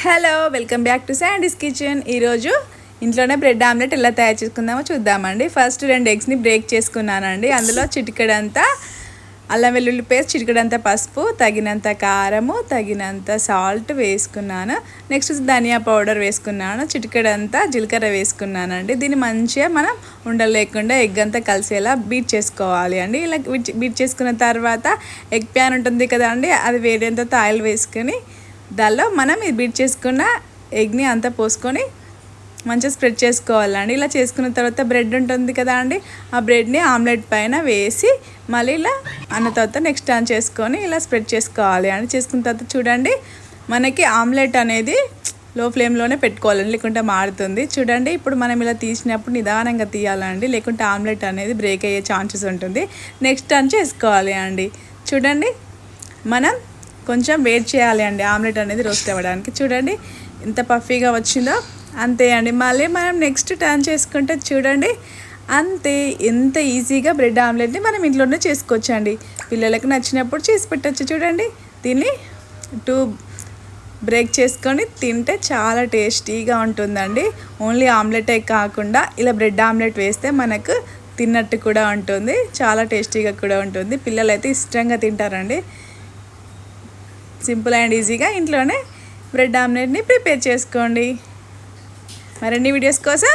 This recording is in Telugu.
Hello welcome back to sandies kitchen. ఈరోజు ఇంట్లోనే బ్రెడ్ ఆమ్లెట్ ఎలా తయారు చేసుకుందామో చూద్దామండి. ఫస్ట్ 2 ఎగ్స్ని బ్రేక్ చేసుకున్నానండి. అందులో చిటికెడంతా అల్లం వెల్లుల్లి పేస్ట్, చిటికెడంతా పసుపు, తగినంత కారము, తగినంత సాల్ట్ వేసుకున్నాను. నెక్స్ట్ ధనియా పౌడర్ వేసుకున్నాను, చిటికెడంతా జీలకర్ర వేసుకున్నానండి. దీన్ని మంచిగా మనం ఉండలేకుండా ఎగ్ అంతా కలిసేలా బీట్ చేసుకోవాలి అండి. ఇలా బీట్ చేసుకున్న తర్వాత ఎగ్ ప్యాన్ ఉంటుంది కదా అండి, అది వేడేంత ఆయిల్ వేసుకొని దానిలో మనం ఇది బీట్ చేసుకున్న ఎగ్ని అంతా పోసుకొని మంచిగా స్ప్రెడ్ చేసుకోవాలండి. ఇలా చేసుకున్న తర్వాత బ్రెడ్ ఉంటుంది కదా అండి, ఆ బ్రెడ్ని ఆమ్లెట్ పైన వేసి మళ్ళీ ఇలా అన్న తర్వాత నెక్స్ట్ టర్న్ చేసుకొని ఇలా స్ప్రెడ్ చేసుకోవాలి అండి. చేసుకున్న తర్వాత చూడండి, మనకి ఆమ్లెట్ అనేది లో ఫ్లేమ్లోనే పెట్టుకోవాలండి, లేకుంటే మారుతుంది. చూడండి, ఇప్పుడు మనం ఇలా తీసినప్పుడు నిదానంగా తీయాలండి, లేకుంటే ఆమ్లెట్ అనేది బ్రేక్ అయ్యే ఛాన్సెస్ ఉంటుంది. నెక్స్ట్ టర్న్ చేసుకోవాలి అండి. చూడండి, మనం కొంచెం వెయిట్ చేయాలి అండి ఆమ్లెట్ అనేది రోస్ట్ అవ్వడానికి. చూడండి ఎంత పఫీగా వచ్చిందో, అంతే అండి. మళ్ళీ మనం నెక్స్ట్ టర్న్ చేసుకుంటే చూడండి, అంతే. ఎంత ఈజీగా బ్రెడ్ ఆమ్లెట్ని మనం ఇంట్లోనే చేసుకోవచ్చు అండి. పిల్లలకు నచ్చినప్పుడు చేసి పెట్టచ్చు. చూడండి, దీన్ని 2 బ్రేక్ చేసుకొని తింటే చాలా టేస్టీగా ఉంటుందండి. ఓన్లీ ఆమ్లెటే కాకుండా ఇలా బ్రెడ్ ఆమ్లెట్ వేస్తే మనకు తిన్నట్టు కూడా ఉంటుంది, చాలా టేస్టీగా కూడా ఉంటుంది. పిల్లలు అయితే ఇష్టంగా తింటారండి. సింపుల్ అండ్ ఈజీగా ఇంట్లోనే బ్రెడ్ ఆమ్లెట్ని ప్రిపేర్ చేసుకోండి. మరిన్ని వీడియోస్ కోసం